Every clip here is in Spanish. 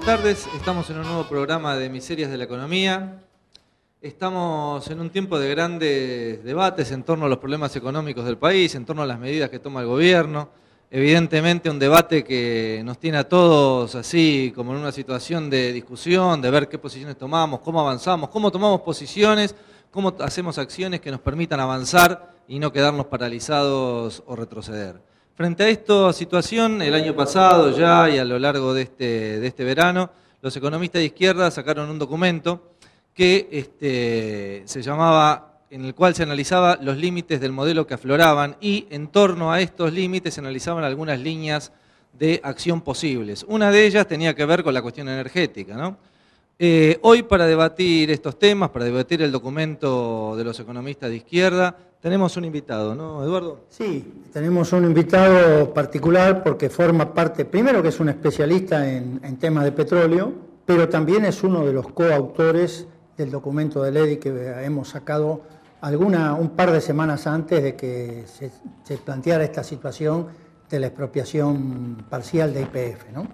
tardes, estamos en un nuevo programa de Miserias de la Economía. Estamos en un tiempo de grandes debates en torno a los problemas económicos del país, en torno a las medidas que toma el gobierno. Evidentemente un debate que nos tiene a todos así como en una situación de discusión, de ver qué posiciones tomamos, cómo avanzamos, cómo tomamos posiciones, cómo hacemos acciones que nos permitan avanzar y no quedarnos paralizados o retroceder. Frente a esta situación, el año pasado ya y a lo largo de este verano, los economistas de izquierda sacaron un documento que se llamaba, en el cual se analizaba los límites del modelo que afloraban y en torno a estos límites se analizaban algunas líneas de acción posibles. Una de ellas tenía que ver con la cuestión energética, ¿no? Hoy para debatir estos temas, para debatir el documento de los economistas de izquierda, tenemos un invitado, ¿no, Eduardo? Sí, tenemos un invitado particular porque forma parte, primero que es un especialista en temas de petróleo, pero también es uno de los coautores del documento de Ledi que hemos sacado un par de semanas antes de que se planteara esta situación de la expropiación parcial de YPF, ¿no?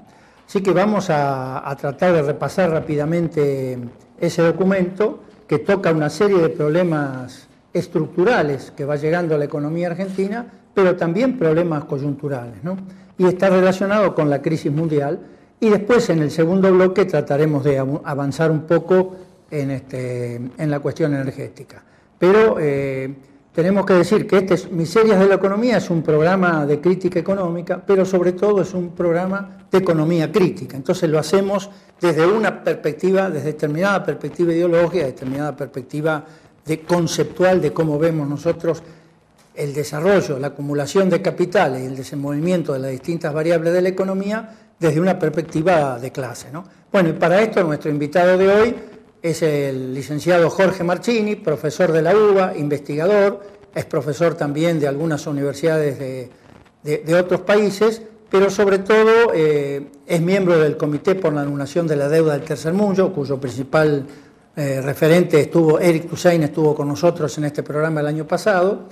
Así que vamos a tratar de repasar rápidamente ese documento que toca una serie de problemas estructurales que va llegando a la economía argentina, pero también problemas coyunturales, ¿no? Y está relacionado con la crisis mundial. Y después, en el segundo bloque, trataremos de avanzar un poco en la cuestión energética. Pero tenemos que decir que Miserias de la Economía es un programa de crítica económica, pero sobre todo es un programa de economía crítica. Entonces lo hacemos desde una perspectiva, desde determinada perspectiva ideológica, determinada perspectiva conceptual de cómo vemos nosotros el desarrollo, la acumulación de capitales y el desenvolvimiento de las distintas variables de la economía desde una perspectiva de clase, ¿no? Bueno, y para esto nuestro invitado de hoy es el licenciado Jorge Marchini, profesor de la UBA, investigador, es profesor también de algunas universidades de otros países, pero sobre todo es miembro del Comité por la Anulación de la Deuda del Tercer Mundo, cuyo principal referente Eric Toussaint estuvo con nosotros en este programa el año pasado,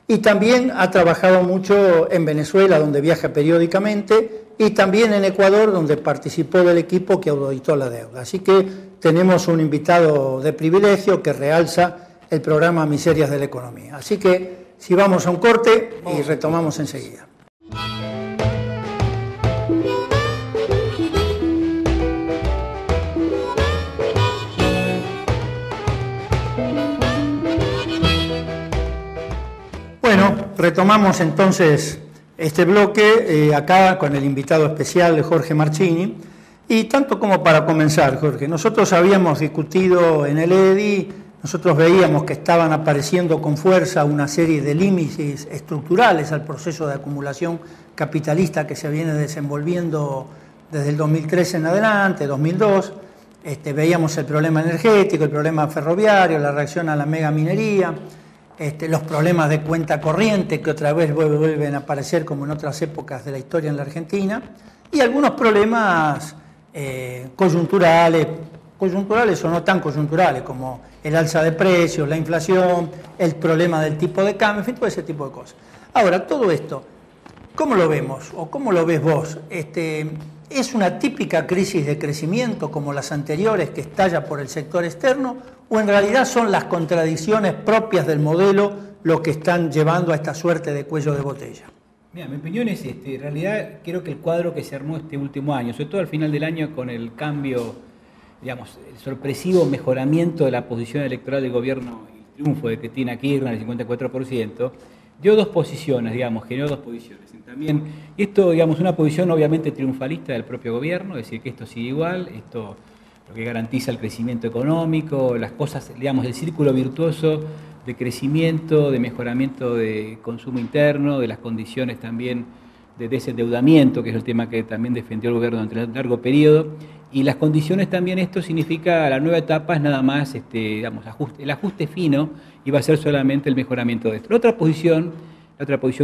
y también ha trabajado mucho en Venezuela, donde viaja periódicamente, y también en Ecuador, donde participó del equipo que auditó la deuda. Así que tenemos un invitado de privilegio que realza el programa Miserias de la Economía. Así que si vamos a un corte y retomamos enseguida. Bueno, retomamos entonces este bloque acá con el invitado especial de Jorge Marchini. Y tanto como para comenzar, Jorge, nosotros habíamos discutido en el EDI, nosotros veíamos que estaban apareciendo con fuerza una serie de límites estructurales al proceso de acumulación capitalista que se viene desenvolviendo desde el 2013 en adelante, 2002. Veíamos el problema energético, el problema ferroviario, la reacción a la megaminería, los problemas de cuenta corriente que otra vez vuelven a aparecer como en otras épocas de la historia en la Argentina, y algunos problemas coyunturales o no tan coyunturales, como el alza de precios, la inflación, el problema del tipo de cambio, en fin, todo ese tipo de cosas. Ahora, todo esto, ¿cómo lo vemos o cómo lo ves vos? ¿Es una típica crisis de crecimiento como las anteriores que estalla por el sector externo o en realidad son las contradicciones propias del modelo lo que están llevando a esta suerte de cuello de botella? Mira, mi opinión es, en realidad creo que el cuadro que se armó este último año, sobre todo al final del año con el cambio, digamos, el sorpresivo mejoramiento de la posición electoral del gobierno y el triunfo de Cristina Kirchner, el 54%, dio dos posiciones, digamos, generó dos posiciones. También, esto, digamos, una posición obviamente triunfalista del propio gobierno, es decir, que esto sigue igual, esto lo que garantiza el crecimiento económico, las cosas, digamos, el círculo virtuoso de crecimiento, de mejoramiento de consumo interno, de las condiciones también de desendeudamiento, que es el tema que también defendió el gobierno durante un largo periodo, y las condiciones también, esto significa, la nueva etapa es nada más, digamos, el ajuste fino, y va a ser solamente el mejoramiento de esto. La otra posición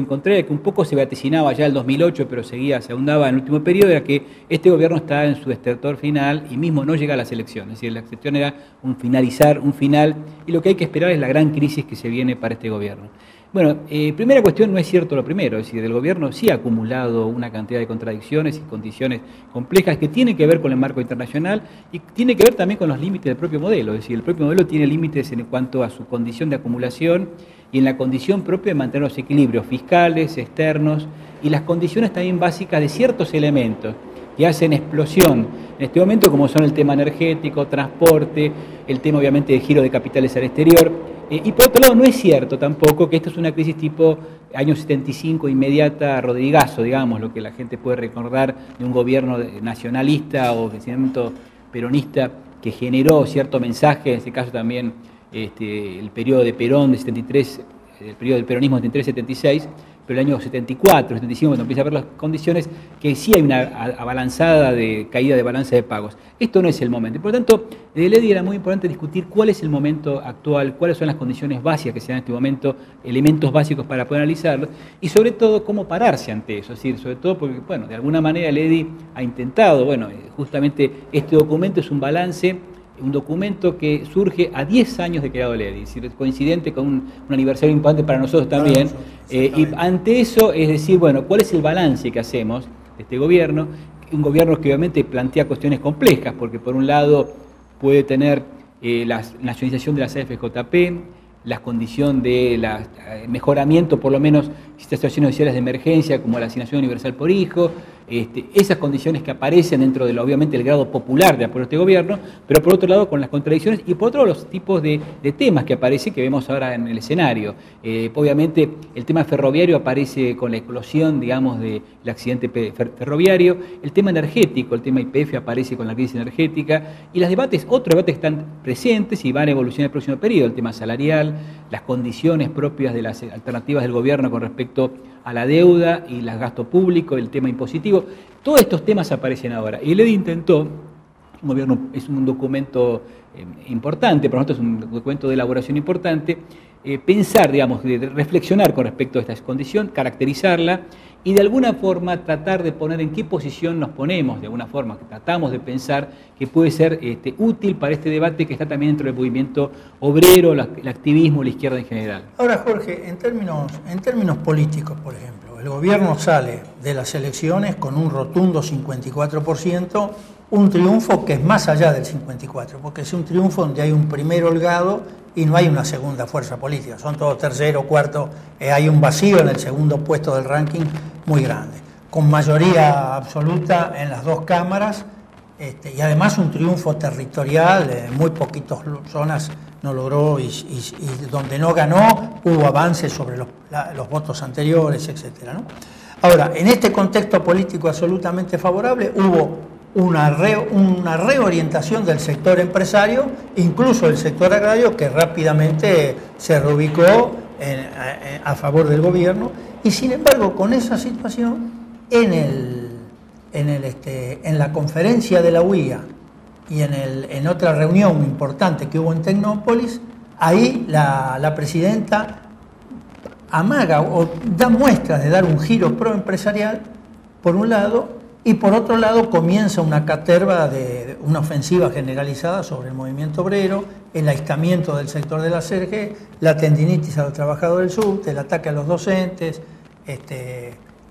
contraria, que un poco se vaticinaba ya el 2008, pero se ahondaba en el último periodo, era que este gobierno está en su estertor final y mismo no llega a las elecciones. Es decir, la excepción era un final, y lo que hay que esperar es la gran crisis que se viene para este gobierno. Bueno, primera cuestión, no es cierto lo primero, es decir, el gobierno sí ha acumulado una cantidad de contradicciones y condiciones complejas que tienen que ver con el marco internacional y tiene que ver también con los límites del propio modelo, es decir, el propio modelo tiene límites en cuanto a su condición de acumulación y en la condición propia de mantener los equilibrios fiscales, externos y las condiciones también básicas de ciertos elementos que hacen explosión en este momento, como son el tema energético, transporte, el tema obviamente de giro de capitales al exterior. Y por otro lado, no es cierto tampoco que esto es una crisis tipo año 75, inmediata, Rodrigazo, digamos, lo que la gente puede recordar de un gobierno nacionalista o crecimiento peronista que generó cierto mensaje, en este caso también el periodo de Perón de 73, el periodo del peronismo de 73-76, pero el año 74, 75, cuando empieza a ver las condiciones, que sí hay una abalanzada de caída de balanza de pagos. Esto no es el momento. Por lo tanto, desde el EDI era muy importante discutir cuál es el momento actual, cuáles son las condiciones básicas que se dan en este momento, elementos básicos para poder analizarlo, y sobre todo cómo pararse ante eso. Es decir, sobre todo porque, bueno, de alguna manera el EDI ha intentado, bueno, justamente este documento es un balance, un documento que surge a 10 años de creado el EDI, es decir, coincidente con un aniversario importante para nosotros también. Y ante eso, es decir, bueno, ¿cuál es el balance que hacemos de este gobierno? Un gobierno que obviamente plantea cuestiones complejas, porque por un lado puede tener la nacionalización de las AFJP, la condición de mejoramiento, por lo menos, situaciones sociales de emergencia, como la asignación universal por hijo, esas condiciones que aparecen dentro de, obviamente, el grado popular de apoyo a este gobierno, pero por otro lado con las contradicciones y por otro lado los tipos de temas que aparecen, que vemos ahora en el escenario. Obviamente el tema ferroviario aparece con la explosión, digamos, del accidente ferroviario, el tema energético, el tema YPF aparece con la crisis energética, y otros debates que están presentes y van a evolucionar en el próximo periodo, el tema salarial, las condiciones propias de las alternativas del gobierno con respecto a la deuda y el gasto público, el tema impositivo. Todos estos temas aparecen ahora. Y el EDI intentó, un gobierno es un documento importante, para nosotros es un documento de elaboración importante, pensar, digamos, reflexionar con respecto a esta condición, caracterizarla y de alguna forma tratar de poner en qué posición nos ponemos, de alguna forma, que tratamos de pensar que puede ser útil para este debate que está también dentro del movimiento obrero, el activismo, la izquierda en general. Ahora, Jorge, en términos políticos, por ejemplo, el gobierno sale de las elecciones con un rotundo 54%, un triunfo que es más allá del 54%, porque es un triunfo donde hay un primer holgado y no hay una segunda fuerza política, son todos tercero, cuarto, hay un vacío en el segundo puesto del ranking muy grande, con mayoría absoluta en las dos cámaras, y además un triunfo territorial, muy poquitas zonas no logró y donde no ganó hubo avances sobre los votos anteriores, etcétera, ¿no? Ahora, en este contexto político absolutamente favorable hubo una reorientación del sector empresario, incluso el sector agrario, que rápidamente se reubicó a favor del gobierno, y sin embargo con esa situación en la conferencia de la UIA y en otra reunión importante que hubo en Tecnópolis, ahí la presidenta amaga o da muestras de dar un giro proempresarial por un lado, y por otro lado comienza una caterva de una ofensiva generalizada sobre el movimiento obrero, el aislamiento del sector de la CGT, la tendinitis a los trabajadores del subte, el ataque a los docentes,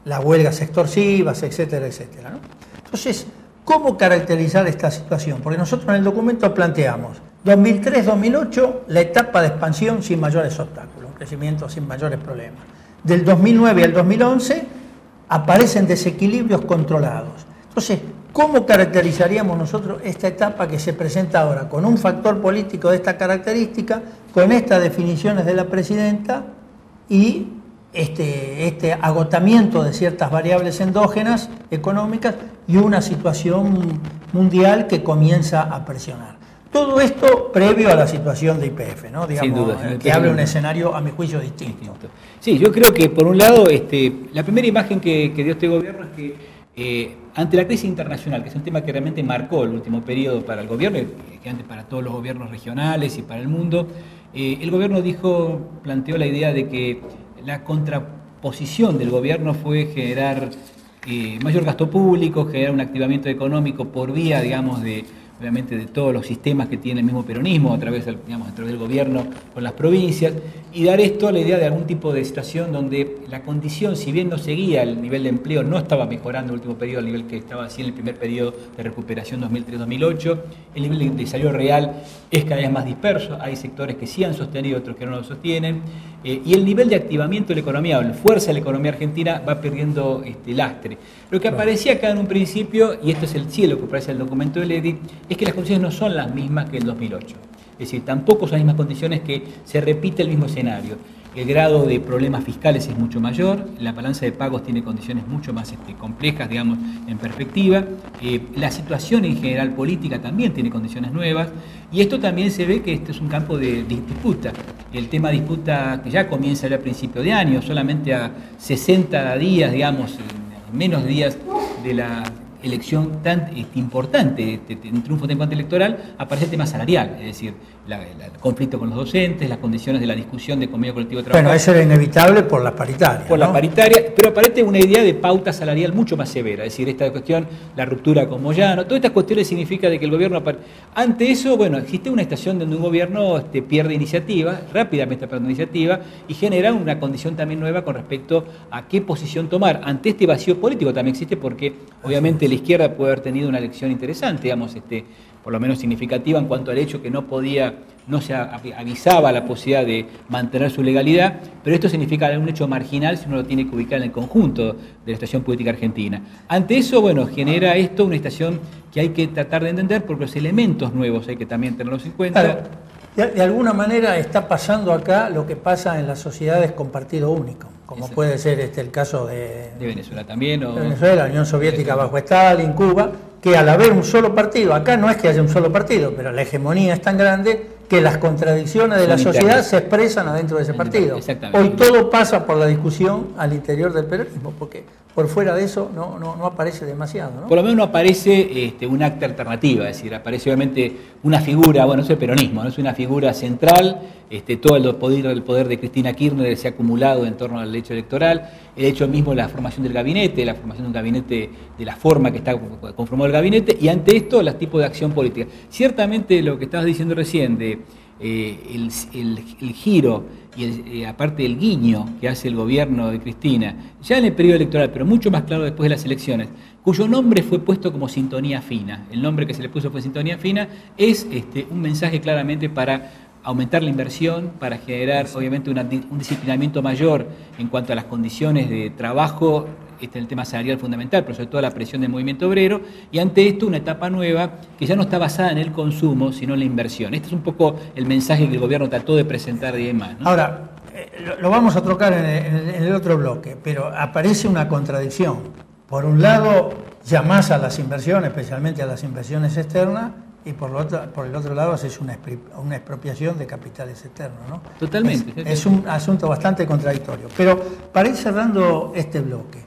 las huelgas extorsivas, etcétera, etcétera, ¿no? Entonces, ¿cómo caracterizar esta situación? Porque nosotros en el documento planteamos 2003-2008 la etapa de expansión sin mayores obstáculos, crecimiento sin mayores problemas. Del 2009 al 2011 aparecen desequilibrios controlados. Entonces, ¿cómo caracterizaríamos nosotros esta etapa que se presenta ahora con un factor político de esta característica, con estas definiciones de la presidenta y este agotamiento de ciertas variables endógenas económicas y una situación mundial que comienza a presionar? Todo esto previo a la situación de YPF, ¿no? Digamos, sin duda, que abre un escenario, a mi juicio, distinto. Sí, yo creo que por un lado, la primera imagen que dio este gobierno es que ante la crisis internacional, que es un tema que realmente marcó el último periodo para el gobierno, que antes para todos los gobiernos regionales y para el mundo, el gobierno planteó la idea de que la contraposición del gobierno fue generar mayor gasto público, generar un activamiento económico por vía, digamos, de obviamente de todos los sistemas que tiene el mismo peronismo a través del gobierno con las provincias, y dar esto a la idea de algún tipo de situación donde la condición, si bien no seguía el nivel de empleo, no estaba mejorando en el último periodo al nivel que estaba así en el primer periodo de recuperación 2003-2008, el nivel de desarrollo real es cada vez más disperso, hay sectores que sí han sostenido, otros que no lo sostienen, y el nivel de activamiento de la economía o la fuerza de la economía argentina va perdiendo lastre. Lo que aparecía acá en un principio, y esto es el cielo que aparece en el documento del EDI, es que las condiciones no son las mismas que el 2008. Es decir, tampoco son las mismas condiciones, que se repite el mismo escenario. El grado de problemas fiscales es mucho mayor, la balanza de pagos tiene condiciones mucho más complejas, digamos, en perspectiva. La situación en general política también tiene condiciones nuevas, y esto también se ve que este es un campo de disputa. El tema de disputa que ya comienza a principio de año, solamente a 60 días, digamos, menos días de la elección tan importante, un triunfo tan electoral, aparece el tema salarial, es decir, el conflicto con los docentes, las condiciones de la discusión de convenio colectivo de trabajo. Bueno, eso era inevitable por la paritaria. Por la paritaria, pero aparece una idea de pauta salarial mucho más severa, es decir, esta cuestión, la ruptura con Moyano, todas estas cuestiones significa de que el gobierno... Ante eso, bueno, existe una estación donde un gobierno pierde iniciativa, rápidamente pierde iniciativa, y genera una condición también nueva con respecto a qué posición tomar. Ante este vacío político también existe porque, obviamente, la izquierda puede haber tenido una elección interesante, digamos, por lo menos significativa en cuanto al hecho que no se avisaba la posibilidad de mantener su legalidad, pero esto significa un hecho marginal si uno lo tiene que ubicar en el conjunto de la estación política argentina. Ante eso, bueno, genera esto una estación que hay que tratar de entender porque los elementos nuevos hay que también tenerlos en cuenta. Claro, de alguna manera está pasando acá lo que pasa en las sociedades con partido único, como puede ser el caso de Venezuela también. De Venezuela, la Unión Soviética bajo Stalin, Cuba, que al haber un solo partido, acá no es que haya un solo partido, pero la hegemonía es tan grande que las contradicciones de la sociedad se expresan adentro de ese partido. Hoy todo pasa por la discusión al interior del peronismo, porque por fuera de eso no aparece demasiado, ¿no? Por lo menos no aparece un acta alternativa, es decir, aparece obviamente una figura, bueno, eso es el peronismo, ¿no? Es una figura central, todo el poder de Cristina Kirchner se ha acumulado en torno al hecho electoral, el hecho mismo de la formación del gabinete, la formación de un gabinete de la forma que está conformado el gabinete, y ante esto los tipos de acción política. Ciertamente lo que estabas diciendo recién de el giro y aparte el guiño que hace el gobierno de Cristina, ya en el periodo electoral, pero mucho más claro después de las elecciones, cuyo nombre fue puesto como sintonía fina, el nombre que se le puso fue sintonía fina, es un mensaje claramente para aumentar la inversión, para generar obviamente un disciplinamiento mayor en cuanto a las condiciones de trabajo, el tema salarial fundamental, pero sobre todo la presión del movimiento obrero, y ante esto una etapa nueva que ya no está basada en el consumo, sino en la inversión. Este es un poco el mensaje que el gobierno trató de presentar y demás, ¿no? Ahora, lo vamos a trocar en el otro bloque, pero aparece una contradicción. Por un lado, llamás a las inversiones, especialmente a las inversiones externas, y por el otro lado haces una expropiación de capitales externos, ¿no? Totalmente. Es un asunto bastante contradictorio. Pero para ir cerrando este bloque,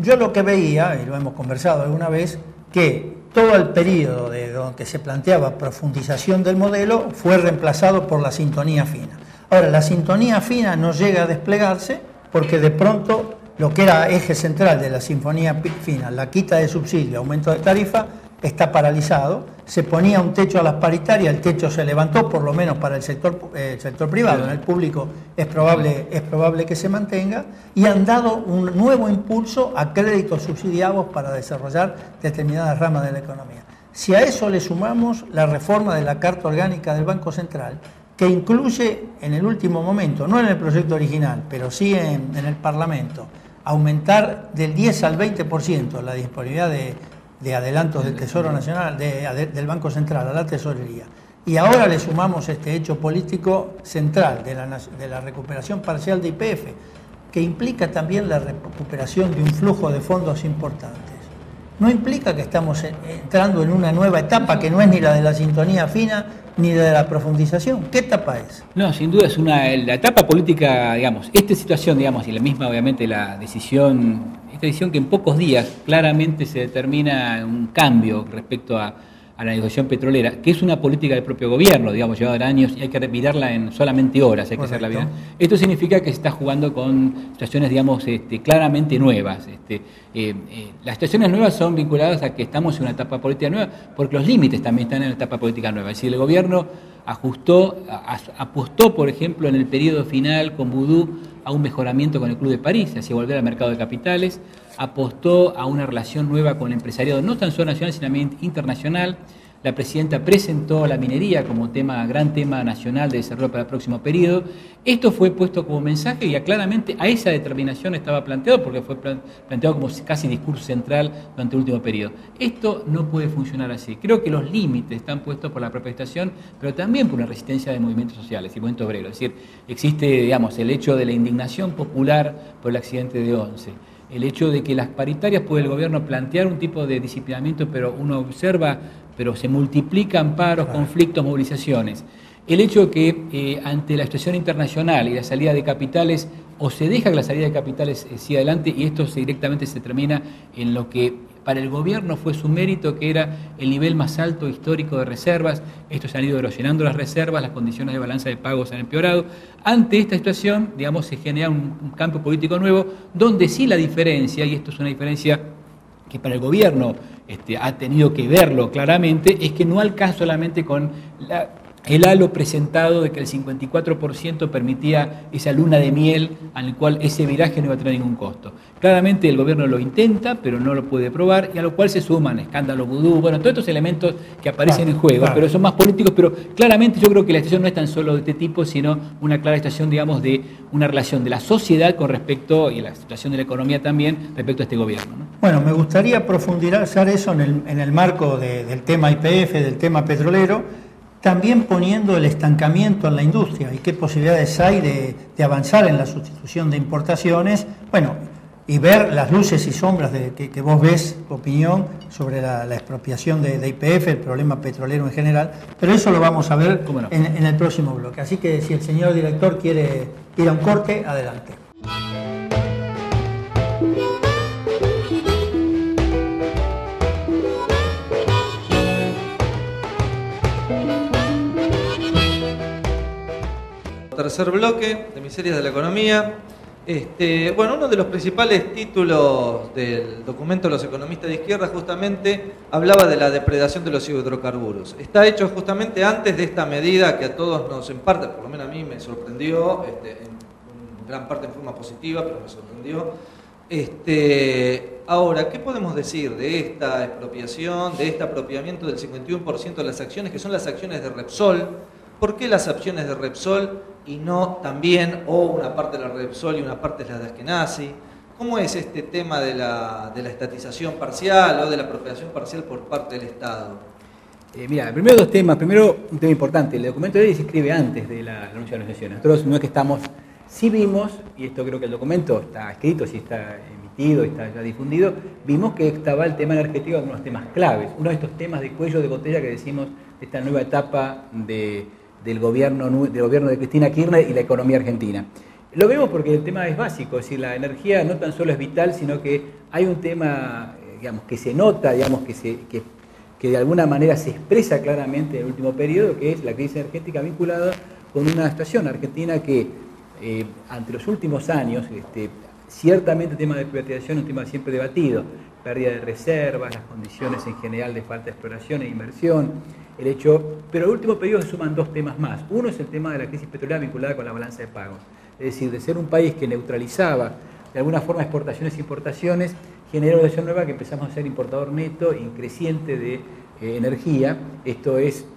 yo lo que veía, y lo hemos conversado alguna vez, que todo el periodo de donde se planteaba profundización del modelo fue reemplazado por la sintonía fina. Ahora, la sintonía fina no llega a desplegarse porque de pronto lo que era eje central de la sinfonía fina, la quita de subsidio, aumento de tarifa, está paralizado. Se ponía un techo a las paritarias, el techo se levantó, por lo menos para el sector privado, en el público es probable que se mantenga, y han dado un nuevo impulso a créditos subsidiados para desarrollar determinadas ramas de la economía. Si a eso le sumamos la reforma de la Carta Orgánica del Banco Central, que incluye en el último momento, no en el proyecto original, pero sí en el Parlamento, aumentar del 10 al 20% la disponibilidad de adelantos del Tesoro Nacional, del Banco Central a la Tesorería. Y ahora le sumamos este hecho político central de la recuperación parcial de YPF, que implica también la recuperación de un flujo de fondos importantes. No implica que estamos entrando en una nueva etapa que no es ni la de la sintonía fina ni de la profundización. ¿Qué etapa es? No, sin duda es la etapa política, digamos, esta situación, digamos, y la misma, obviamente, esta decisión que en pocos días claramente se determina un cambio respecto a a la negociación petrolera, que es una política del propio gobierno, digamos, llevada en años y hay que mirarla en solamente horas, hay que hacerla bien. Esto significa que se está jugando con situaciones, digamos, claramente nuevas. Las situaciones nuevas son vinculadas a que estamos en una etapa política nueva, porque los límites también están en la etapa política nueva. Es decir, el gobierno apostó, por ejemplo, en el periodo final con Vudú a un mejoramiento con el Club de París, hacia volver al mercado de capitales, apostó a una relación nueva con el empresariado, no tan solo nacional, sino también internacional. La presidenta presentó la minería como gran tema nacional de desarrollo para el próximo periodo. Esto fue puesto como mensaje y claramente a esa determinación estaba planteado, porque fue planteado como casi discurso central durante el último periodo. Esto no puede funcionar así. Creo que los límites están puestos por la propia estación, pero también por una resistencia de movimientos sociales y movimientos obreros. Es decir, existe, digamos, el hecho de la indignación popular por el accidente de Once. El hecho de que las paritarias puede el gobierno plantear un tipo de disciplinamiento, pero uno observa, pero se multiplican paros, conflictos, movilizaciones. El hecho de que ante la situación internacional y la salida de capitales, o se deja que la salida de capitales siga adelante y esto directamente se termina en lo que para el gobierno fue su mérito, que era el nivel más alto histórico de reservas. Estos se han ido erosionando las reservas, las condiciones de balanza de pagos han empeorado. Ante esta situación, digamos, se genera un campo político nuevo, donde sí la diferencia, y esto es una diferencia que para el gobierno ha tenido que verlo claramente, es que no alcanza solamente con el halo presentado de que el 54% permitía esa luna de miel al cual ese viraje no iba a tener ningún costo. Claramente el gobierno lo intenta, pero no lo puede probar, y a lo cual se suman escándalos vudú, bueno, todos estos elementos que aparecen en juego, pero son más políticos, pero claramente yo creo que la situación no es tan solo de este tipo, sino una clara situación, digamos, de una relación de la sociedad con respecto, y la situación de la economía también, respecto a este gobierno, ¿no? Bueno, me gustaría profundizar eso en el marco del tema YPF, del tema petrolero, también poniendo el estancamiento en la industria y qué posibilidades hay de avanzar en la sustitución de importaciones, bueno, y ver las luces y sombras que vos ves, tu opinión sobre la expropiación de YPF, el problema petrolero en general, pero eso lo vamos a ver en el próximo bloque. Así que si el señor director quiere ir a un corte, adelante. Tercer bloque de Miserias de la Economía. Bueno, uno de los principales títulos del documento de los economistas de izquierda justamente hablaba de la depredación de los hidrocarburos. Está hecho justamente antes de esta medida que a todos nos, en parte, por lo menos a mí me sorprendió, en gran parte en forma positiva, pero me sorprendió. Ahora, ¿qué podemos decir de esta expropiación, de este apropiamiento del 51% de las acciones, que son las acciones de Repsol? ¿Por qué las acciones de Repsol y no también, o una parte de la Repsol y una parte de la de Askenazi? ¿Cómo es este tema de la estatización parcial o de la apropiación parcial por parte del Estado? Mira, primero dos temas. Primero, un tema importante. El documento de ley se escribe antes de la anuncio de las negociaciones. Nosotros no es que estamos, sí vimos, y esto creo que el documento está escrito, sí está emitido, está ya difundido, vimos que estaba el tema energético en unos temas claves. Uno de estos temas de cuello de botella que decimos, esta nueva etapa del gobierno de Cristina Kirchner y la economía argentina. Lo vemos porque el tema es básico, es decir, la energía no tan solo es vital, sino que hay un tema, digamos, que se nota, digamos, que de alguna manera se expresa claramente en el último periodo, que es la crisis energética vinculada con una situación argentina que, ante los últimos años, ciertamente el tema de privatización es un tema siempre debatido, pérdida de reservas, las condiciones en general de falta de exploración e inversión, pero en el último periodo se suman dos temas más. Uno es el tema de la crisis petrolera vinculada con la balanza de pagos. Es decir, de ser un país que neutralizaba de alguna forma exportaciones e importaciones, generó una situación nueva que empezamos a ser importador neto y creciente de energía. Esto es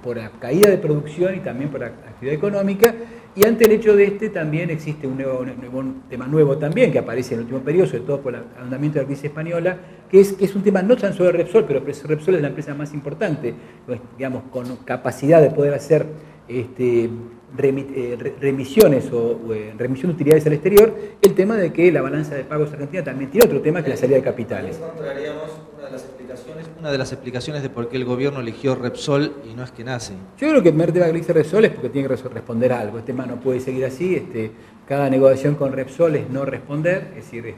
por la caída de producción y también por la actividad económica. Y ante el hecho de también existe un tema nuevo también que aparece en el último periodo, sobre todo por el andamiento de la crisis española, que es un tema no tan solo de Repsol, pero Repsol es la empresa más importante, digamos, con capacidad de poder hacer remisiones o remisión de utilidades al exterior. El tema de que la balanza de pagos argentina también tiene otro tema, que es la salida de capitales. Encontraríamos una de las explicaciones de por qué el gobierno eligió Repsol y no Askenazi. Yo creo que el primer tema que elige Repsol es porque tiene que responder algo. Este tema no puede seguir así. Cada negociación con Repsol es no responder, es decir,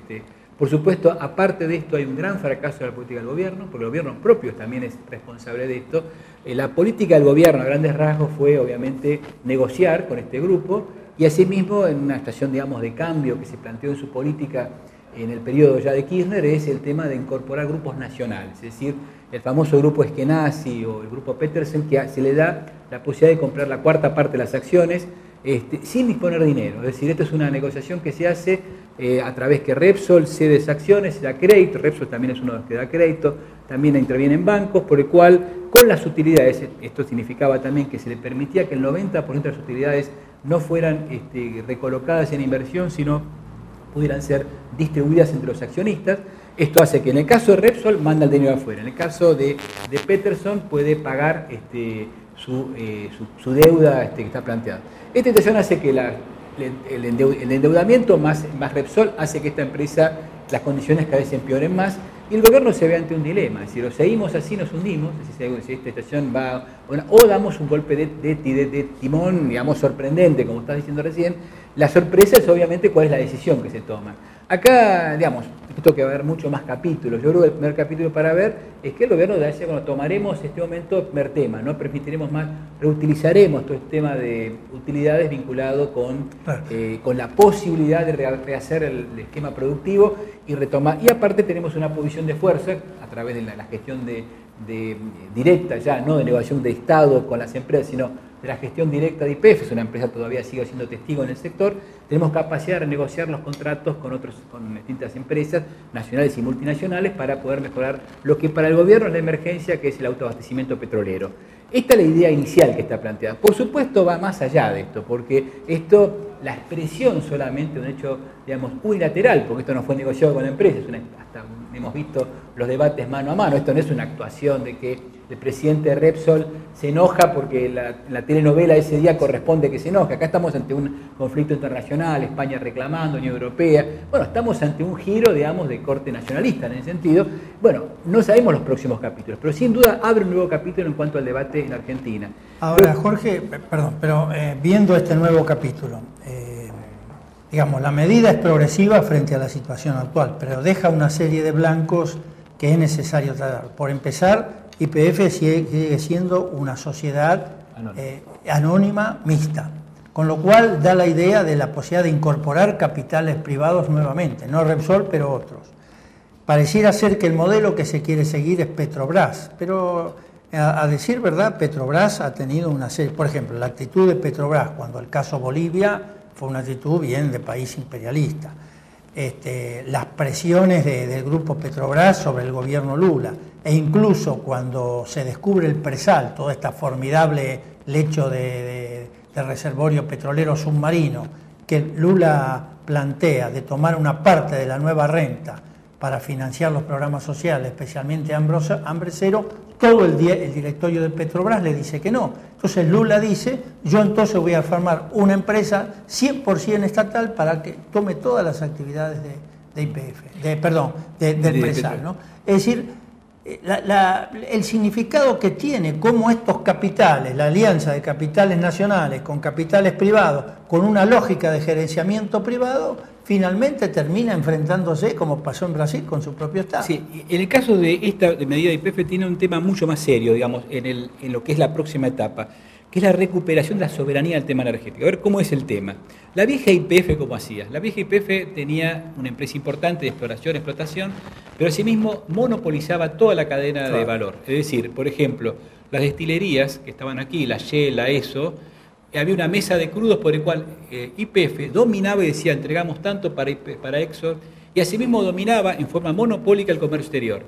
Por supuesto, aparte de esto hay un gran fracaso de la política del gobierno, porque el gobierno propio también es responsable de esto. La política del gobierno a grandes rasgos fue obviamente negociar con este grupo y asimismo en una estación digamos de cambio que se planteó en su política en el periodo ya de Kirchner es el tema de incorporar grupos nacionales, es decir, el famoso grupo Eskenazi o el grupo Petersen que se le da la posibilidad de comprar la cuarta parte de las acciones sin disponer dinero. Es decir, esto es una negociación que se hace a través que Repsol cede esas acciones, da crédito, Repsol también es uno de los que da crédito, también intervienen bancos, por el cual con las utilidades, esto significaba también que se le permitía que el 90% de las utilidades no fueran recolocadas en inversión, sino pudieran ser distribuidas entre los accionistas. Esto hace que en el caso de Repsol manda el dinero afuera, en el caso de Peterson puede pagar su deuda que está planteada. Esta situación hace que el endeudamiento más Repsol hace que esta empresa, las condiciones cada vez empeoren más y el gobierno se ve ante un dilema, es decir, o seguimos así, nos hundimos, si esta situación va, o damos un golpe de timón, digamos, sorprendente, como estás diciendo recién. La sorpresa es obviamente cuál es la decisión que se toma. Acá, digamos, esto que va a haber muchos más capítulos. Yo creo que el primer capítulo para ver es que el gobierno dice, bueno, tomaremos este momento primer tema, no permitiremos más, reutilizaremos todo el tema de utilidades vinculado con la posibilidad de rehacer el esquema productivo y retomar. Y aparte tenemos una posición de fuerza a través de la gestión directa ya, no de negociación de Estado con las empresas, sino de la gestión directa de YPF, es una empresa que todavía sigue siendo testigo en el sector, tenemos capacidad de renegociar los contratos con distintas empresas nacionales y multinacionales para poder mejorar lo que para el gobierno es la emergencia, que es el autoabastecimiento petrolero. Esta es la idea inicial que está planteada. Por supuesto va más allá de esto, porque la expresión solamente de un hecho, digamos, unilateral, porque esto no fue negociado con la empresa, hasta hemos visto los debates mano a mano, esto no es una actuación de que el presidente de Repsol se enoja porque la telenovela ese día corresponde que se enoje. Acá estamos ante un conflicto internacional, España reclamando, Unión Europea. Bueno, estamos ante un giro, digamos, de corte nacionalista en ese sentido. Bueno, no sabemos los próximos capítulos, pero sin duda abre un nuevo capítulo en cuanto al debate en Argentina. Ahora, Jorge, perdón, pero viendo este nuevo capítulo, digamos, la medida es progresiva frente a la situación actual, pero deja una serie de blancos que es necesario tratar. Por empezar, YPF sigue siendo una sociedad anónima mixta, con lo cual da la idea de la posibilidad de incorporar capitales privados nuevamente, no Repsol, pero otros. Pareciera ser que el modelo que se quiere seguir es Petrobras, pero a decir verdad, Petrobras ha tenido una serie, por ejemplo, la actitud de Petrobras cuando el caso Bolivia fue una actitud bien de país imperialista. Las presiones del grupo Petrobras sobre el gobierno Lula, e incluso cuando se descubre el presal, todo este formidable lecho de reservorio petrolero submarino que Lula plantea de tomar una parte de la nueva renta para financiar los programas sociales, especialmente Hambre Cero, todo el directorio de Petrobras le dice que no. Entonces Lula dice, yo entonces voy a formar una empresa 100% estatal para que tome todas las actividades de YPF, del presal, ¿no? Es decir, el significado que tiene, cómo estos capitales, la alianza de capitales nacionales con capitales privados, con una lógica de gerenciamiento privado, finalmente termina enfrentándose, como pasó en Brasil, con su propio Estado. Sí, en el caso de esta medida de YPF tiene un tema mucho más serio, digamos, en lo que es la próxima etapa, que es la recuperación de la soberanía del tema energético. A ver cómo es el tema. La vieja YPF, ¿cómo hacía? La vieja YPF tenía una empresa importante de exploración, explotación, pero asimismo monopolizaba toda la cadena de valor. Es decir, por ejemplo, las destilerías que estaban aquí, la Shell, la ESO, había una mesa de crudos por el cual YPF dominaba y decía, entregamos tanto para Exxon, y asimismo dominaba en forma monopólica el comercio exterior.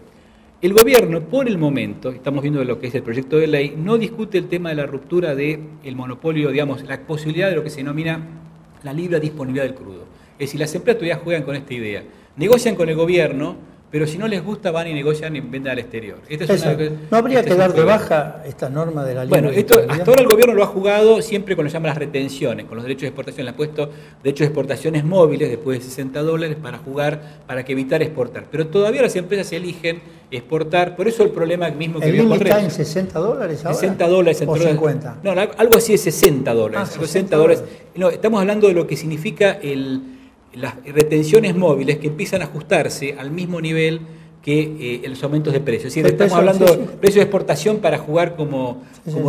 El gobierno, por el momento, estamos viendo lo que es el proyecto de ley, no discute el tema de la ruptura del monopolio, digamos, la posibilidad de lo que se denomina la libre disponibilidad del crudo. Es decir, las empresas todavía juegan con esta idea. Negocian con el gobierno, pero si no les gusta van y negocian y venden al exterior. ¿No habría que dar de baja esta norma de la libre disponibilidad? Hasta ahora el gobierno lo ha jugado siempre con lo que llaman las retenciones, con los derechos de exportación. Le ha puesto derechos de exportaciones móviles después de $60 para jugar, para que evitar exportar. Pero todavía las empresas eligen exportar, por eso el problema mismo que vimos. ¿El límite está en $60 ahora? $60 ¿O 50? No, algo así es $60. $60. No, estamos hablando de lo que significa las retenciones móviles que empiezan a ajustarse al mismo nivel que los aumentos de precios. Es decir, estamos hablando de precio de exportación para jugar como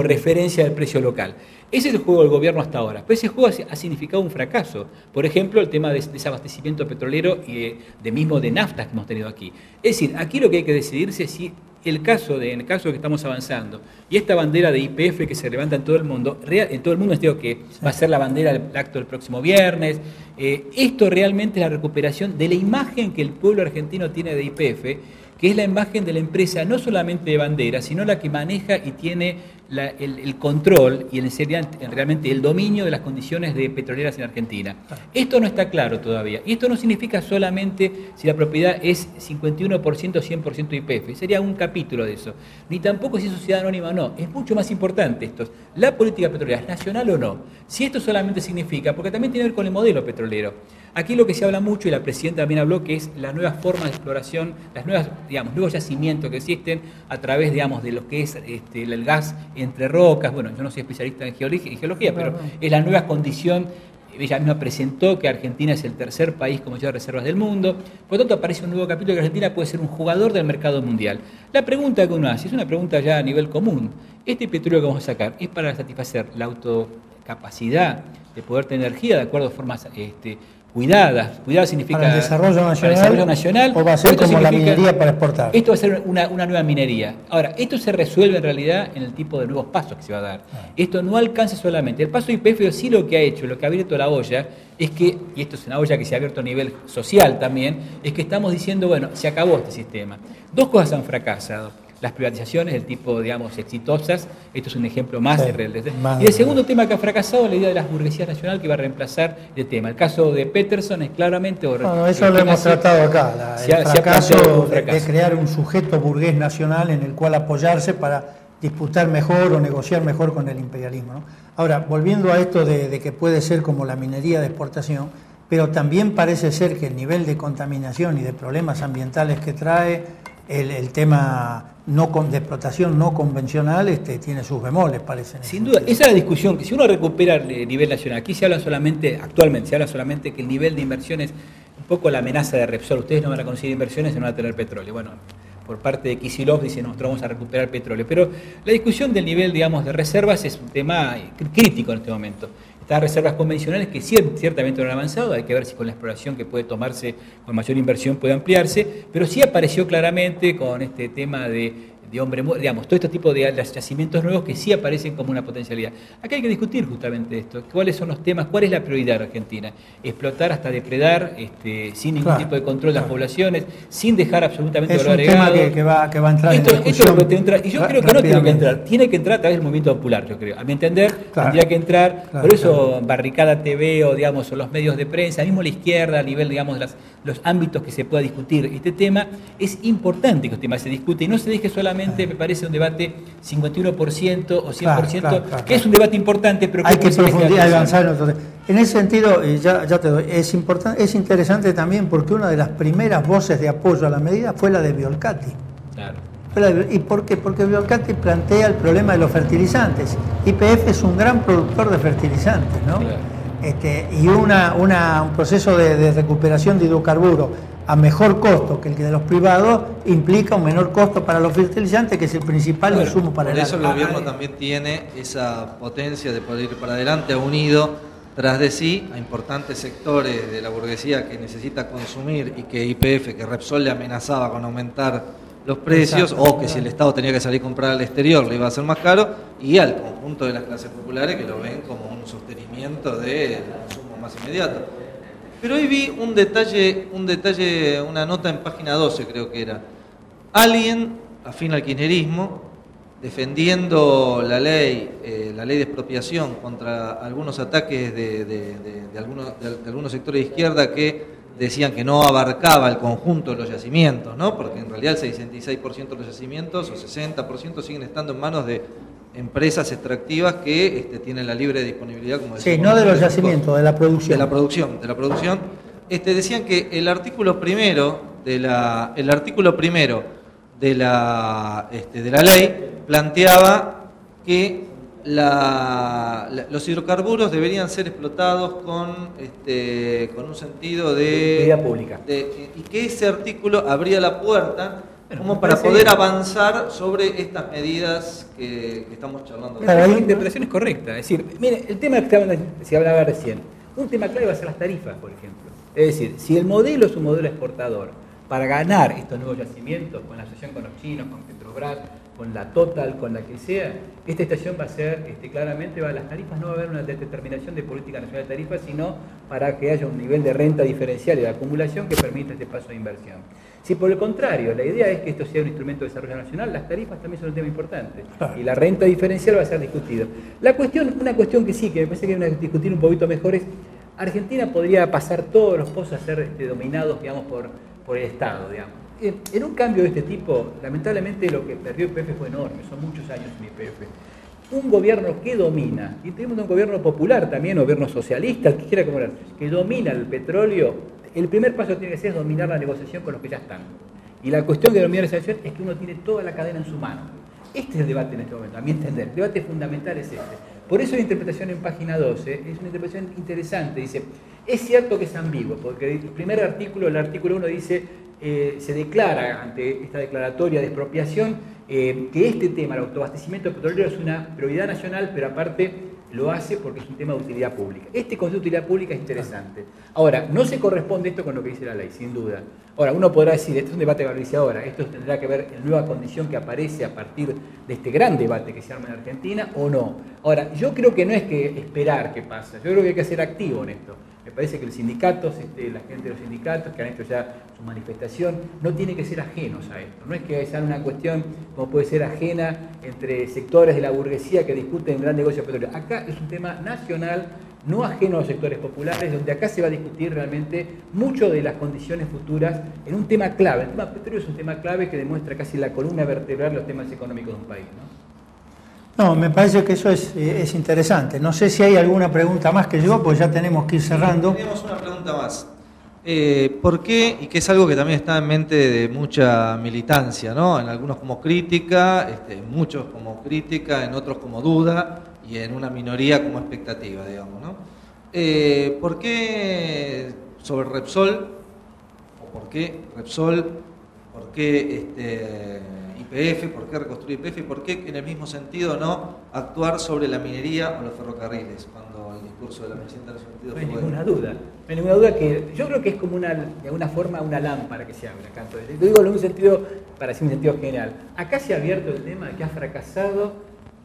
referencia del precio local. Ese es el juego del gobierno hasta ahora, pero ese juego ha significado un fracaso. Por ejemplo, el tema de desabastecimiento petrolero y de naftas que hemos tenido aquí. Es decir, aquí lo que hay que decidirse es si en el caso de que estamos avanzando, y esta bandera de YPF que se levanta en todo el mundo, digo que va a ser la bandera del acto del próximo viernes, esto realmente es la recuperación de la imagen que el pueblo argentino tiene de YPF, que es la imagen de la empresa no solamente de bandera, sino la que maneja y tiene el control y realmente el dominio de las condiciones de petroleras en Argentina. Esto no está claro todavía. Y esto no significa solamente si la propiedad es 51% o 100% YPF. Sería un capítulo de eso. Ni tampoco si es sociedad anónima o no. Es mucho más importante esto. La política petrolera, ¿es nacional o no? Si esto solamente significa, porque también tiene que ver con el modelo petrolero. Aquí lo que se habla mucho, y la presidenta también habló, que es la nueva forma de exploración, las nuevos yacimientos que existen a través, de lo que es el gas entre rocas. Bueno, yo no soy especialista en geología, pero es la nueva condición. Ella misma presentó que Argentina es el tercer país con mayores reservas del mundo. Por lo tanto, aparece un nuevo capítulo que Argentina puede ser un jugador del mercado mundial. La pregunta que uno hace es una pregunta ya a nivel común. ¿Este petróleo que vamos a sacar es para satisfacer la autocapacidad de poder tener energía de acuerdo a formas cuidadas? Cuidado significa para el desarrollo nacional, o va a ser como la minería para exportar. Esto va a ser una nueva minería. Ahora, esto se resuelve en realidad en el tipo de nuevos pasos que se va a dar. Esto no alcanza solamente. El paso YPF sí lo que ha hecho, lo que ha abierto la olla, es que, y esto es una olla que se ha abierto a nivel social también, es que estamos diciendo, bueno, se acabó este sistema. Dos cosas han fracasado. Las privatizaciones del tipo, exitosas, esto es un ejemplo más de realidad. Y el segundo tema que ha fracasado es la idea de las burguesías nacional que va a reemplazar el tema. El caso de Peterson es claramente... Bueno, eso lo hemos tratado acá, el fracaso de crear un sujeto burgués nacional en el cual apoyarse para disputar mejor o negociar mejor con el imperialismo, ¿no? Ahora, volviendo a esto de que puede ser como la minería de exportación, pero también parece ser que el nivel de contaminación y de problemas ambientales que trae el tema de explotación no convencional tiene sus bemoles, parece. Sin duda, esa es la discusión, que si uno recupera el nivel nacional, aquí actualmente se habla solamente que el nivel de inversiones, un poco la amenaza de Repsol, ustedes no van a conseguir inversiones y no van a tener petróleo. Bueno, por parte de Kicillof dice, nosotros vamos a recuperar petróleo. Pero la discusión del nivel, de reservas es un tema crítico en este momento. Estas reservas convencionales que ciertamente no han avanzado, hay que ver si con la exploración que puede tomarse con mayor inversión puede ampliarse, pero sí apareció claramente con este tema de todo este tipo de yacimientos nuevos que sí aparecen como una potencialidad. Acá hay que discutir justamente esto, cuáles son los temas, cuál es la prioridad de Argentina, explotar hasta depredar, sin ningún tipo de control de las poblaciones, sin dejar absolutamente valor agregado. Es un tema que va a entrar en discusión. Y yo creo que no tiene que entrar a través del movimiento popular, yo creo. A mi entender, tendría que entrar, por eso Barricada TV o los medios de prensa, mismo la izquierda, a nivel, los ámbitos que se pueda discutir este tema, es importante que este tema se discute y no se deje solamente, me parece, un debate 51% o 100%, que es un debate importante, pero que hay que profundizar y avanzar. En ese sentido, ya te doy, es interesante también porque una de las primeras voces de apoyo a la medida fue la de Violcati. Claro. ¿Y por qué? Porque Violcati plantea el problema de los fertilizantes. YPF es un gran productor de fertilizantes, ¿no? Claro. Y un proceso de recuperación de hidrocarburos a mejor costo que el de los privados implica un menor costo para los fertilizantes, que es el principal insumo para el agro. Por eso el gobierno también tiene esa potencia de poder ir para adelante, ha unido tras de sí a importantes sectores de la burguesía que necesita consumir y que YPF, que Repsol le amenazaba con aumentar los precios, o que si el Estado tenía que salir a comprar al exterior le iba a hacer más caro, y al conjunto de las clases populares que lo ven como un sostenimiento del consumo más inmediato. Pero hoy vi un detalle, una nota en página 12 creo que era. Alguien, afín al kirchnerismo, defendiendo la ley de expropiación contra algunos ataques de algunos sectores de izquierda que decían que no abarcaba el conjunto de los yacimientos, ¿no? Porque en realidad el 66% de los yacimientos o 60% siguen estando en manos de empresas extractivas que tienen la libre disponibilidad, como decía. Sí, no de los yacimientos, de la producción. De la producción. Decían que el artículo primero de la ley planteaba que los hidrocarburos deberían ser explotados con un sentido de Utilidad pública. Y que ese artículo abría la puerta como para poder avanzar sobre estas medidas que estamos charlando. La interpretación es correcta. Es decir, mire, el tema que se hablaba recién, un tema clave va a ser las tarifas, por ejemplo. Es decir, si el modelo es un modelo exportador, para ganar estos nuevos yacimientos, con la asociación con los chinos, con Petrobras, con la Total, con la que sea, esta estación va a ser, claramente, las tarifas no va a haber una determinación de política nacional de tarifas, sino para que haya un nivel de renta diferencial y de acumulación que permita este paso de inversión. Si por el contrario, la idea es que esto sea un instrumento de desarrollo nacional, las tarifas también son un tema importante. Y la renta diferencial va a ser discutida. Una cuestión que sí, que me parece que hay que discutir un poquito mejor es, Argentina podría pasar todos los pozos a ser dominados, digamos, por el Estado, digamos. En un cambio de este tipo, lamentablemente lo que perdió YPF fue enorme, son muchos años en YPF. Un gobierno que domina, y tenemos un gobierno popular también, un gobierno socialista, el que quiera como que domina el petróleo, el primer paso tiene que ser dominar la negociación con los que ya están. Y la cuestión de dominar esa negociación es que uno tiene toda la cadena en su mano. Este es el debate en este momento, a mi entender. El debate fundamental es este. Por eso la interpretación en página 12 es una interpretación interesante. Dice, es cierto que es ambiguo, porque el primer artículo, el artículo 1 dice, se declara ante esta declaratoria de expropiación que este tema, el autoabastecimiento petrolero, es una prioridad nacional, pero aparte lo hace porque es un tema de utilidad pública. Este concepto de utilidad pública es interesante. Ahora, no se corresponde esto con lo que dice la ley, sin duda. Ahora, uno podrá decir, esto es un debate que dice ahora, esto tendrá que ver en nueva condición que aparece a partir de este gran debate que se arma en Argentina, o no. Ahora, yo creo que no es que esperar que pase, yo creo que hay que ser activo en esto. Me parece que los sindicatos, la gente de los sindicatos que han hecho ya su manifestación, no tiene que ser ajenos a esto. No es que sea una cuestión como puede ser ajena entre sectores de la burguesía que discuten el gran negocio petrolero. Acá es un tema nacional, no ajeno a los sectores populares, donde acá se va a discutir realmente mucho de las condiciones futuras en un tema clave. El tema petróleo es un tema clave que demuestra casi la columna vertebral de los temas económicos de un país, ¿no? No, me parece que eso es interesante. No sé si hay alguna pregunta más que llegó, pues ya tenemos que ir cerrando. Tenemos una pregunta más. ¿Por qué, y que es algo que también está en mente de mucha militancia, ¿no? En algunos como crítica, muchos como crítica, en otros como duda y en una minoría como expectativa, digamos, ¿no? ¿Por qué sobre Repsol, o por qué Repsol, por qué YPF, por qué reconstruir YPF y por qué en el mismo sentido no actuar sobre la minería o los ferrocarriles, cuando el discurso de la presidenta de los sentidos no hay ninguna duda que yo creo que es como de alguna forma una lámpara que se abre acá. Entonces, lo digo en un sentido, para decir un sentido general. Acá se ha abierto el tema de que ha fracasado,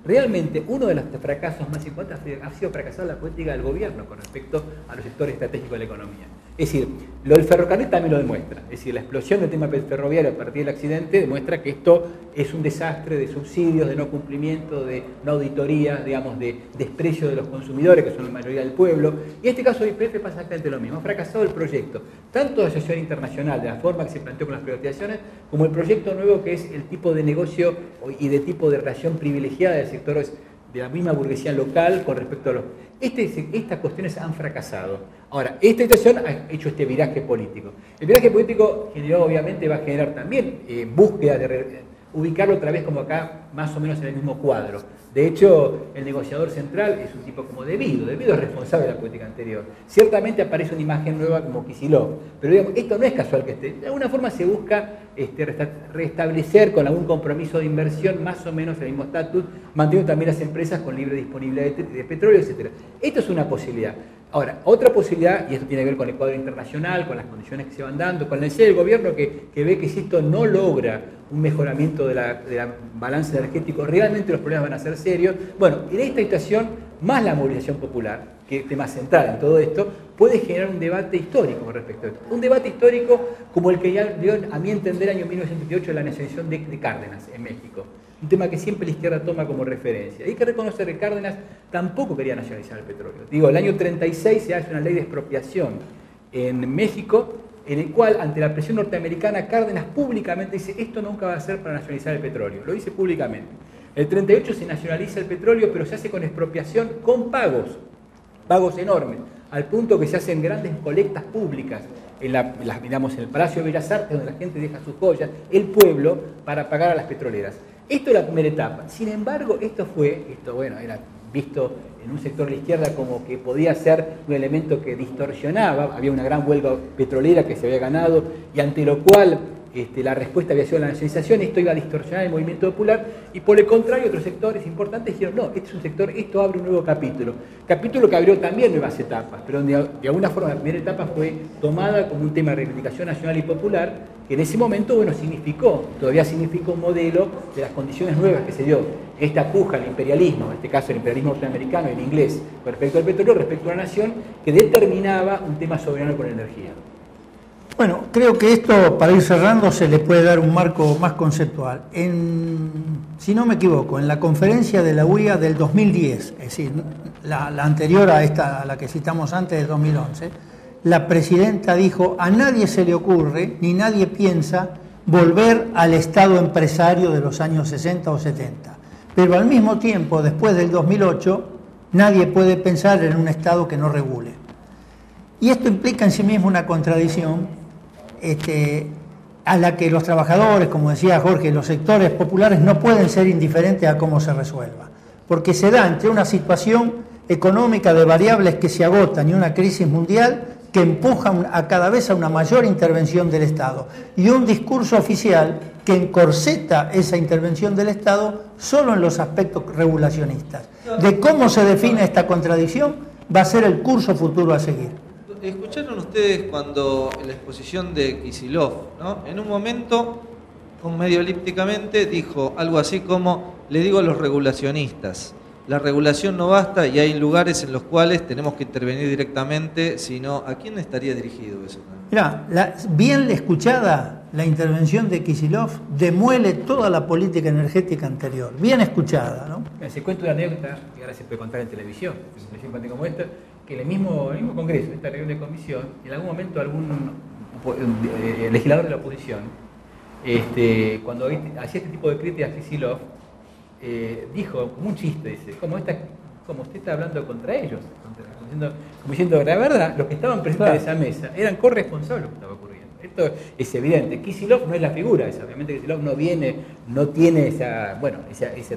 realmente uno de los fracasos más importantes ha sido fracasar la política del gobierno con respecto a los sectores estratégicos de la economía. Es decir, lo del ferrocarril también lo demuestra. Es decir, la explosión del tema ferroviario a partir del accidente demuestra que esto es un desastre de subsidios, de no cumplimiento, de no auditoría, digamos, de desprecio de los consumidores, que son la mayoría del pueblo. Y en este caso de YPF pasa exactamente lo mismo. Ha fracasado el proyecto, tanto de asociación internacional, de la forma que se planteó con las privatizaciones, como el proyecto nuevo que es el tipo de negocio y de tipo de relación privilegiada de sectores de la misma burguesía local con respecto a los... Estas cuestiones han fracasado. Ahora, esta situación ha hecho este viraje político. El viraje político generó, obviamente, va a generar también búsqueda de ubicarlo otra vez como acá, más o menos en el mismo cuadro. De hecho, el negociador central es un tipo como Debido es responsable de la política anterior. Ciertamente aparece una imagen nueva como Kicillof, pero digamos, esto no es casual que esté. De alguna forma se busca restablecer con algún compromiso de inversión más o menos el mismo estatus, manteniendo también las empresas con libre disponibilidad de petróleo, etc. Esto es una posibilidad. Ahora, otra posibilidad, y esto tiene que ver con el cuadro internacional, con las condiciones que se van dando, con la necesidad del gobierno que ve que si esto no logra un mejoramiento de la balanza energético, realmente los problemas van a ser serios. Bueno, en esta situación, más la movilización popular, que es tema central en todo esto, puede generar un debate histórico con respecto a esto. Un debate histórico como el que ya dio, a mi entender, año 1978, la nacionalización de Cárdenas en México. Un tema que siempre la izquierda toma como referencia. Hay que reconocer que Cárdenas tampoco quería nacionalizar el petróleo. Digo, el año 36 se hace una ley de expropiación en México, en el cual, ante la presión norteamericana, Cárdenas públicamente dice, esto nunca va a ser para nacionalizar el petróleo. Lo dice públicamente. El 38 se nacionaliza el petróleo, pero se hace con expropiación, con pagos enormes, al punto que se hacen grandes colectas públicas en el Palacio de Bellas Artes, donde la gente deja sus joyas, el pueblo, para pagar a las petroleras. Esto es la primera etapa. Sin embargo, esto era visto en un sector de la izquierda como que podía ser un elemento que distorsionaba. Había una gran huelga petrolera que se había ganado y ante lo cual la respuesta había sido la nacionalización. Esto iba a distorsionar el movimiento popular y por el contrario otros sectores importantes dijeron no, este es un sector, esto abre un nuevo capítulo que abrió también nuevas etapas, pero de alguna forma la primera etapa fue tomada como un tema de reivindicación nacional y popular que en ese momento todavía significó un modelo de las condiciones nuevas que se dio, esta puja al imperialismo, en este caso el imperialismo norteamericano y el inglés con respecto al petróleo, respecto a la nación, que determinaba un tema soberano con energía. Bueno, creo que esto, para ir cerrando, se le puede dar un marco más conceptual. Si no me equivoco, en la conferencia de la UIA del 2010, es decir, la anterior a la que citamos antes, del 2011, la presidenta dijo, a nadie se le ocurre, ni nadie piensa, volver al estado empresario de los años 60 o 70. Pero al mismo tiempo, después del 2008, nadie puede pensar en un estado que no regule. Y esto implica en sí mismo una contradicción a la que los trabajadores, como decía Jorge, los sectores populares no pueden ser indiferentes a cómo se resuelva, porque se da entre una situación económica de variables que se agotan y una crisis mundial que empujan a cada vez a una mayor intervención del Estado y un discurso oficial que encorseta esa intervención del Estado solo en los aspectos regulacionistas. De cómo se define esta contradicción va a ser el curso futuro a seguir. ¿Escucharon ustedes cuando en la exposición de Kicillof, ¿no? En un momento, medio elípticamente, dijo algo así como, le digo a los regulacionistas, la regulación no basta y hay lugares en los cuales tenemos que intervenir directamente, sino ¿a quién estaría dirigido eso? Mirá, bien escuchada, la intervención de Kicillof demuele toda la política energética anterior, bien escuchada, ¿no? Se cuenta una anécdota que ahora se puede contar en televisión como esta, que en el mismo Congreso, esta reunión de comisión, en algún momento algún legislador de la oposición, cuando hacía este tipo de críticas a Kicillof, dijo como un chiste, dice, como usted está hablando contra ellos, como diciendo, la verdad, los que estaban presentes en esa mesa eran corresponsables de lo que estaba ocurriendo. Esto es evidente. Kicillof no es la figura esa, obviamente Kicillof no tiene esa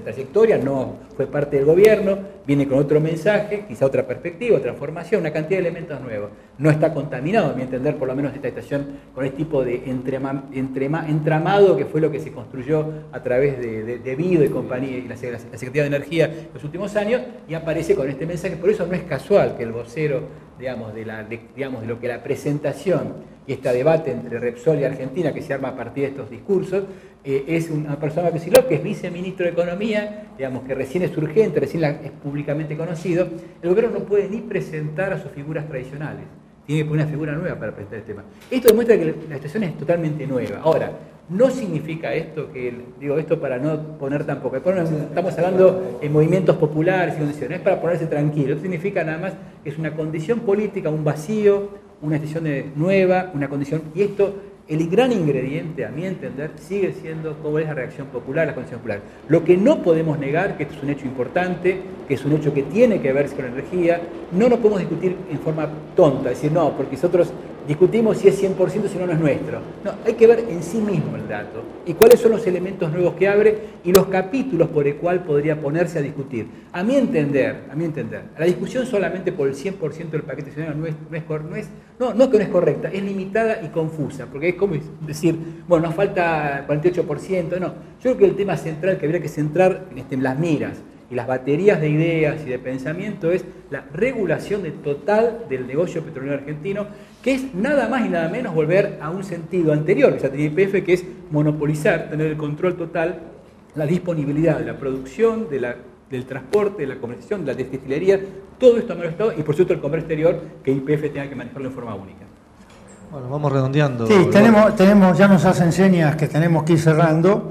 trayectoria, no fue parte del gobierno, viene con otro mensaje, quizá otra perspectiva, otra formación, una cantidad de elementos nuevos. No está contaminado, a mi entender, por lo menos esta estación, con este tipo de entramado que fue lo que se construyó a través de Vido y compañía y la Secretaría de Energía en los últimos años, y aparece con este mensaje. Por eso no es casual que el vocero, de lo que la presentación y este debate entre Repsol y Argentina que se arma a partir de estos discursos, es una persona que es viceministro de Economía, que recién es urgente, recién es públicamente conocido. El gobierno no puede ni presentar a sus figuras tradicionales, tiene que poner una figura nueva para presentar el tema. Esto demuestra que la estación es totalmente nueva. Ahora, no significa esto esto para no poner tampoco, estamos hablando en movimientos populares y condiciones, es para ponerse tranquilo. Esto significa nada más que es una condición política, un vacío, una estación nueva, una condición, y esto, el gran ingrediente, a mi entender, sigue siendo cómo es la reacción popular, la condición popular. Lo que no podemos negar, que esto es un hecho importante, que es un hecho que tiene que ver con la energía, no nos podemos discutir en forma tonta, decir no, porque nosotros discutimos si es 100%, si no, no es nuestro. No, hay que ver en sí mismo el dato y cuáles son los elementos nuevos que abre y los capítulos por el cual podría ponerse a discutir. A mi entender, la discusión solamente por el 100% del paquete nacional no es que no es correcta, es limitada y confusa, porque es como decir, bueno, nos falta 48%, no. Yo creo que el tema central que habría que centrar en las miras y las baterías de ideas y de pensamiento es la regulación total del negocio petrolero argentino, que es nada más y nada menos volver a un sentido anterior que ya tenía YPF, que es monopolizar, tener el control total, la disponibilidad de la producción, del transporte, de la comercialización, de la destilería, todo esto a mano Estado, y por cierto el comercio exterior, que YPF tenga que manejarlo en forma única. Bueno, vamos redondeando. Sí, ya nos hacen señas que tenemos que ir cerrando,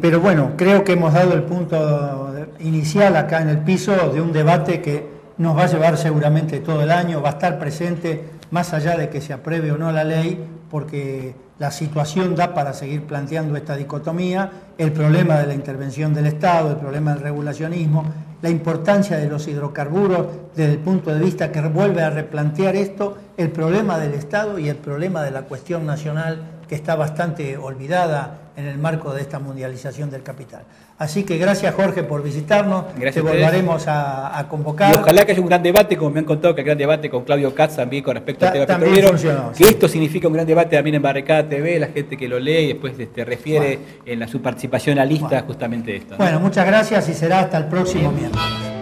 pero bueno, creo que hemos dado el punto inicial acá en el piso de un debate que nos va a llevar seguramente todo el año, va a estar presente más allá de que se apruebe o no la ley, porque la situación da para seguir planteando esta dicotomía, el problema de la intervención del Estado, el problema del regulacionismo, la importancia de los hidrocarburos desde el punto de vista que vuelve a replantear esto, el problema del Estado y el problema de la cuestión nacional que está bastante olvidada en el marco de esta mundialización del capital. Así que gracias, Jorge, por visitarnos. Gracias te volveremos a convocar. Y ojalá que haya un gran debate, como me han contado que el gran debate con Claudio Katz también con respecto al tema También petrolero. funcionó, Que sí. esto significa un gran debate también en Barricada TV, la gente que lo lee y después refiere en su participación a la lista justamente esto, ¿no? Bueno, muchas gracias y será hasta el próximo miércoles.